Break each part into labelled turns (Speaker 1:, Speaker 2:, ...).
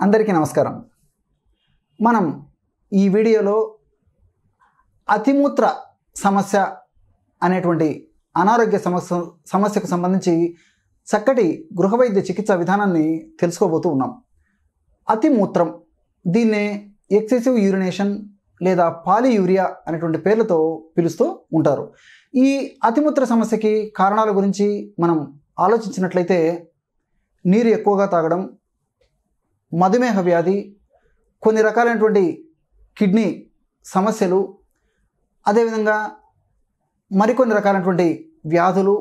Speaker 1: అందరికీ నమస్కారం. మనం ఈ వీడియోలో అతిమూత్ర సమస్య అనేటువంటి అనారోగ్య సమస్యకు సంబంధించి చక్కటి గృహవైద్య చికిత్స విధానాన్ని తెలుసుకోబోతూ ఉన్నాం. అతిమూత్రం, దీన్నే ఎక్సెసివ్ యూరినేషన్ లేదా పాలియూరియా అనేటువంటి పేర్లతో పిలుస్తూ ఉంటారు. ఈ అతిమూత్ర సమస్యకి కారణాల గురించి మనం ఆలోచించినట్లయితే నీరు ఎక్కువగా తాగడం, మధుమేహ వ్యాధి, కొన్ని రకాలైనటువంటి కిడ్నీ సమస్యలు, అదేవిధంగా మరికొన్ని రకాలైనటువంటి వ్యాధులు,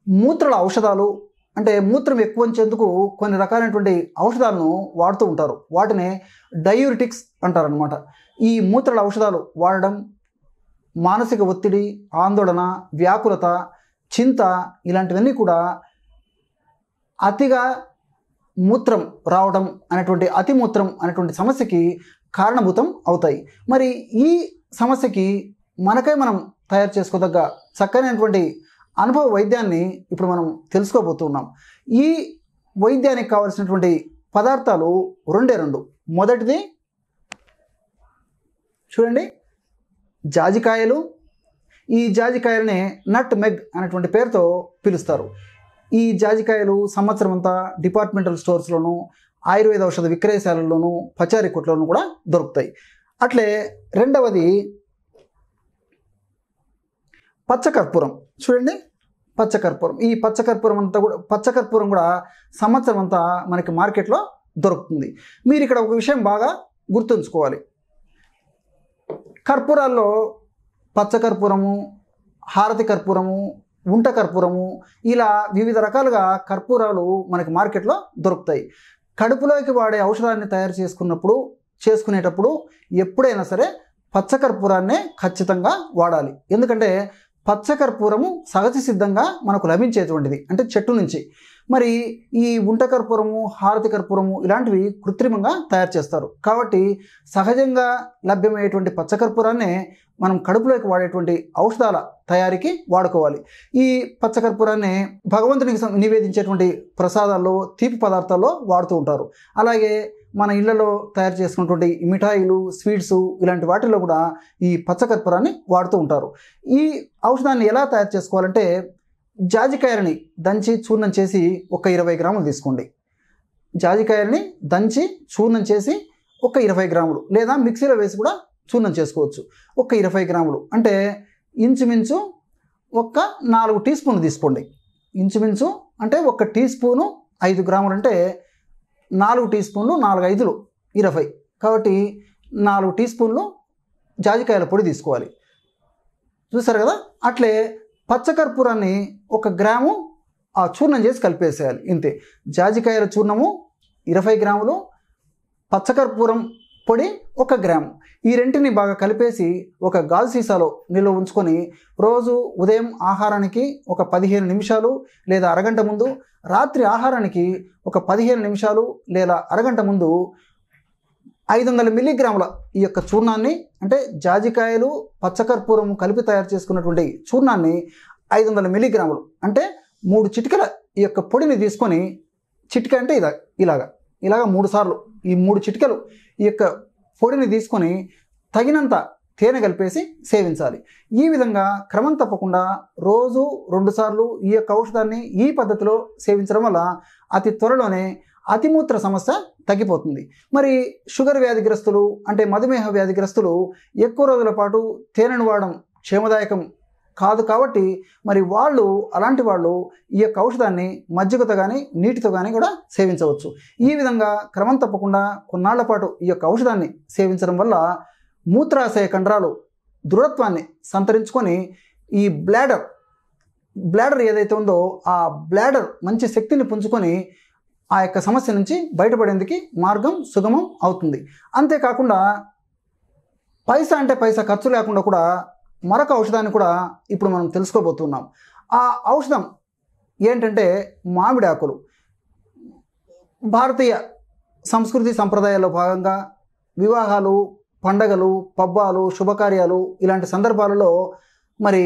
Speaker 1: మూత్రాల ఔషధాలు, అంటే మూత్రం ఎక్కువ వచ్చేందుకు కొన్ని రకాలైనటువంటి ఔషధాలను వాడుతూ ఉంటారు. వాటినే డయూరిటిక్స్ అంటారనమాట. ఈ మూత్రాల ఔషధాలు వాడడం మానసిక ఒత్తిడి, ఆందోళన, వ్యాకులత, చింత ఇలాంటివన్నీ కూడా అతిగా మూత్రం రావడం అనేటువంటి అతిమూత్రం అనేటువంటి సమస్యకి కారణభూతం అవుతాయి. మరి ఈ సమస్యకి మనకై మనం తయారు చేసుకోదగ్గ చక్కనైనటువంటి అనుభవ వైద్యాన్ని ఇప్పుడు మనం తెలుసుకోబోతున్నాం. ఈ వైద్యానికి కావలసినటువంటి పదార్థాలు రెండే రెండు. మొదటిది చూడండి, జాజికాయలు. ఈ జాజికాయలనే నట్ మెగ్ అనేటువంటి పేరుతో పిలుస్తారు. ఈ జాజికాయలు సంవత్సరం అంతా డిపార్ట్మెంటల్ స్టోర్స్లోను, ఆయుర్వేద ఔషధ విక్రయశాలల్లోనూ, పచారీ కొట్లోనూ కూడా దొరుకుతాయి. అట్లే రెండవది పచ్చకర్పూరం. చూడండి, పచ్చకర్పూరం. ఈ పచ్చకర్పూరం కూడా సంవత్సరం అంతా మనకి మార్కెట్లో దొరుకుతుంది. మీరు ఇక్కడ ఒక విషయం బాగా గుర్తుంచుకోవాలి. కర్పూరాల్లో పచ్చకర్పూరము, హారతి కర్పూరము, ఉంట కర్పూరము, ఇలా వివిధ రకాలుగా కర్పూరాలు మనకి మార్కెట్లో దొరుకుతాయి. కడుపులోకి వాడే ఔషధాన్ని తయారు చేసుకునేటప్పుడు ఎప్పుడైనా సరే పచ్చకర్పూరాన్నే ఖచ్చితంగా వాడాలి. ఎందుకంటే పచ్చకర్పూరము సహజ సిద్ధంగా మనకు లభించేటువంటిది, అంటే చెట్టు నుంచి. మరి ఈ ఉంట కర్పూరము, హారతి కర్పూరము ఇలాంటివి కృత్రిమంగా తయారు చేస్తారు. కాబట్టి సహజంగా లభ్యమయ్యేటువంటి పచ్చకర్పూరాన్నే మనం కడుపులోకి వాడేటువంటి ఔషధాల తయారీకి వాడుకోవాలి. ఈ పచ్చకర్పూరాన్ని భగవంతునికి నివేదించేటువంటి ప్రసాదాల్లో, తీపి పదార్థాల్లో వాడుతూ ఉంటారు. అలాగే మన ఇళ్లలో తయారు చేసుకున్నటువంటి మిఠాయిలు, స్వీట్స్ ఇలాంటి వాటిల్లో కూడా ఈ పచ్చకర్పూరాన్ని వాడుతూ ఉంటారు. ఈ ఔషధాన్ని ఎలా తయారు చేసుకోవాలంటే, జాజికాయలని దంచి చూర్ణం చేసి ఒక 20 గ్రాములు తీసుకోండి. జాజికాయలని దంచి చూర్ణం చేసి ఒక 20 గ్రాములు, లేదా మిక్సీలో వేసి కూడా చూర్ణం చేసుకోవచ్చు. ఒక 20 గ్రాములు అంటే ఇంచుమించు ఒక 4 టీ స్పూన్లు తీసుకోండి. ఇంచుమించు అంటే 1 టీ స్పూను 5 గ్రాములు అంటే 4 టీ స్పూన్లు, 4 5లు 20. కాబట్టి 4 టీ స్పూన్లు జాజికాయల పొడి తీసుకోవాలి. చూసారు కదా. అట్లే పచ్చకర్పూరాన్ని 1 గ్రాము ఆ చూర్ణం చేసి కలిపేసేయాలి. ఇంతే. జాజికాయల చూర్ణము 20 గ్రాములు, పచ్చకర్పూరం పొడి 1 గ్రాము. ఈ రెంటిని బాగా కలిపేసి ఒక గాజు సీసాలో నిల్వ ఉంచుకొని రోజు ఉదయం ఆహారానికి ఒక 15 నిమిషాలు లేదా అరగంట ముందు, రాత్రి ఆహారానికి ఒక 15 నిమిషాలు లేదా అరగంట ముందు 500 మిల్లీగ్రాముల ఈ యొక్క చూర్ణాన్ని, అంటే జాజికాయలు, పచ్చకర్పూరం కలిపి తయారు చేసుకున్నటువంటి చూర్ణాన్ని 500 మిల్లీగ్రాములు అంటే 3 చిటికల ఈ యొక్క పొడిని తీసుకొని, చిటిక అంటే ఇలాగా 3 సార్లు ఈ 3 చిటికలు ఈ యొక్క పొడిని తీసుకొని తగినంత తేనె కలిపేసి సేవించాలి. ఈ విధంగా క్రమం తప్పకుండా రోజు 2 సార్లు ఈ యొక్క ఔషధాన్ని ఈ పద్ధతిలో సేవించడం వల్ల అతి త్వరలోనే అతిమూత్ర సమస్య తగ్గిపోతుంది. మరి షుగర్ వ్యాధిగ్రస్తులు, అంటే మధుమేహ వ్యాధిగ్రస్తులు ఎక్కువ రోజుల పాటు తేనెను వాడడం క్షేమదాయకం కాదు. కాబట్టి మరి అలాంటి వాళ్ళు ఈ యొక్క ఔషధాన్ని మజ్జిగతో కానీ నీటితో కానీ కూడా సేవించవచ్చు. ఈ విధంగా క్రమం తప్పకుండా కొన్నాళ్ల పాటు ఈ యొక్క ఔషధాన్ని సేవించడం వల్ల మూత్రాశయ కండరాలు దృఢత్వాన్ని సంతరించుకొని ఈ బ్లాడర్ ఏదైతే ఉందో ఆ బ్లాడర్ మంచి శక్తిని పుంజుకొని ఆ యొక్క సమస్య నుంచి బయటపడేందుకు మార్గం సుగమం అవుతుంది. అంతేకాకుండా పైసా ఖర్చు లేకుండా కూడా మరొక ఔషధాన్ని కూడా ఇప్పుడు మనం తెలుసుకోబోతున్నాం. ఆ ఔషధం ఏంటంటే మామిడి ఆకులు. భారతీయ సంస్కృతి సంప్రదాయాల్లో భాగంగా వివాహాలు, పండగలు, పబ్బాలు, శుభకార్యాలు ఇలాంటి సందర్భాలలో మరి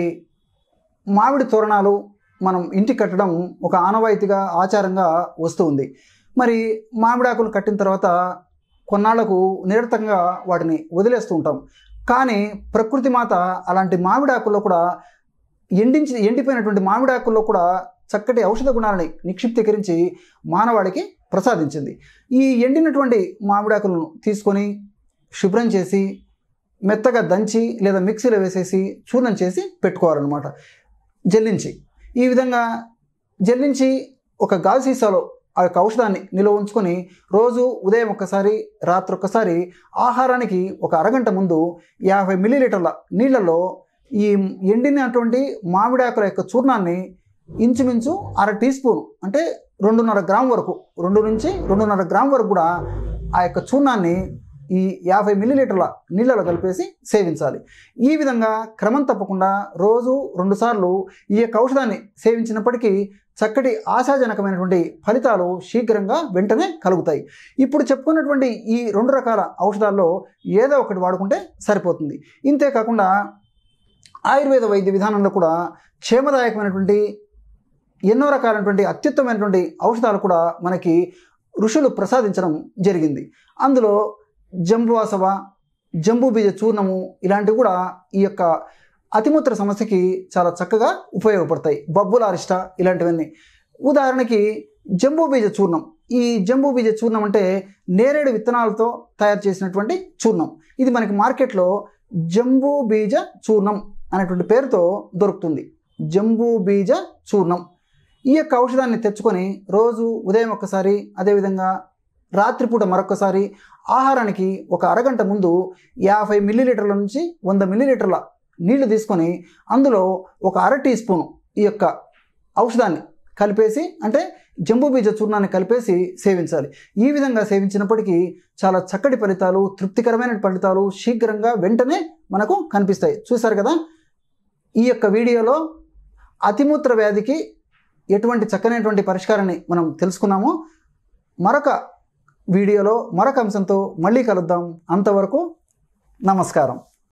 Speaker 1: మామిడి తోరణాలు మనం ఇంటికి కట్టడం ఒక ఆనవాయితీగా, ఆచారంగా వస్తూ ఉంది. మరి మామిడాకులు కట్టిన తర్వాత కొన్నాళ్లకు నిరర్థకంగా వాటిని వదిలేస్తూ ఉంటాం. కానీ ప్రకృతి మాత అలాంటి మామిడాకుల్లో కూడా ఎండిపోయినటువంటి మామిడాకుల్లో కూడా చక్కటి ఔషధ గుణాలని నిక్షిప్తీకరించి మానవాళికి ప్రసాదించింది. ఈ ఎండినటువంటి మామిడాకులను తీసుకొని శుభ్రం చేసి మెత్తగా దంచి లేదా మిక్సీలో వేసేసి చూర్ణం చేసి పెట్టుకోవాలన్నమాట, జల్లించి. ఈ విధంగా జల్లించి ఒక గాజు సీసాలో ఆ యొక్క ఔషధాన్ని నిల్వ ఉంచుకొని రోజు ఉదయం ఒక్కసారి రాత్రి ఒక్కసారి ఆహారానికి ఒక అరగంట ముందు 50 మిల్లీలీటర్ల నీళ్లలో ఈ ఎండినటువంటి మామిడాకుల యొక్క చూర్ణాన్ని ఇంచుమించు 1/2 టీ స్పూన్ అంటే 2.5 గ్రాము వరకు, 2 నుంచి 2.5 గ్రాము వరకు కూడా ఆ యొక్క చూర్ణాన్ని ఈ 50 మిల్లీలీటర్ల నీళ్ళలో కలిపేసి సేవించాలి. ఈ విధంగా క్రమం తప్పకుండా రోజు 2 సార్లు ఈ యొక్క ఔషధాన్ని సేవించినప్పటికీ చక్కటి ఆశాజనకమైనటువంటి ఫలితాలు శీఘ్రంగా వెంటనే కలుగుతాయి. ఇప్పుడు చెప్పుకున్నటువంటి ఈ 2 రకాల ఔషధాల్లో ఏదో ఒకటి వాడుకుంటే సరిపోతుంది. ఇంతేకాకుండా ఆయుర్వేద వైద్య విధానంలో కూడా క్షేమదాయకమైనటువంటి ఎన్నో రకాలైనటువంటి అత్యుత్తమైనటువంటి ఔషధాలు కూడా మనకి ఋషులు ప్రసాదించడం జరిగింది. అందులో జంబువాసవ, జంబూ బీజ చూర్ణము ఇలాంటివి కూడా ఈ యొక్క అతిమూత్ర సమస్యకి చాలా చక్కగా ఉపయోగపడతాయి. బబ్బుల అరిష్ట ఇలాంటివన్నీ. ఉదాహరణకి జంబూ బీజ చూర్ణం. ఈ జంబూ బీజ చూర్ణం అంటే నేరేడు విత్తనాలతో తయారు చేసినటువంటి చూర్ణం. ఇది మనకి మార్కెట్లో జంబూ బీజ చూర్ణం అనేటువంటి పేరుతో దొరుకుతుంది. జంబూ బీజ చూర్ణం. ఈ యొక్క ఔషధాన్ని తెచ్చుకొని రోజు ఉదయం ఒక్కసారి, అదేవిధంగా రాత్రిపూట మరొకసారి ఆహారానికి ఒక అరగంట ముందు 50 మిల్లీలీటర్ల నుంచి 100 మిల్లీలీటర్ల నీళ్లు తీసుకొని అందులో ఒక 1/2 టీ స్పూను ఈ యొక్క ఔషధాన్ని కలిపేసి, అంటే జంబూ బీజ చూర్ణాన్ని కలిపేసి సేవించాలి. ఈ విధంగా సేవించినప్పటికీ చాలా చక్కటి ఫలితాలు, తృప్తికరమైన ఫలితాలు శీఘ్రంగా వెంటనే మనకు కనిపిస్తాయి. చూశారు కదా, ఈ యొక్క వీడియోలో అతిమూత్ర వ్యాధికి ఎటువంటి చక్కనైనటువంటి పరిష్కారాన్ని మనం తెలుసుకున్నాము. మరొక వీడియోలో మరొక అంశంతో మళ్ళీ కలుద్దాం. అంతవరకు నమస్కారం.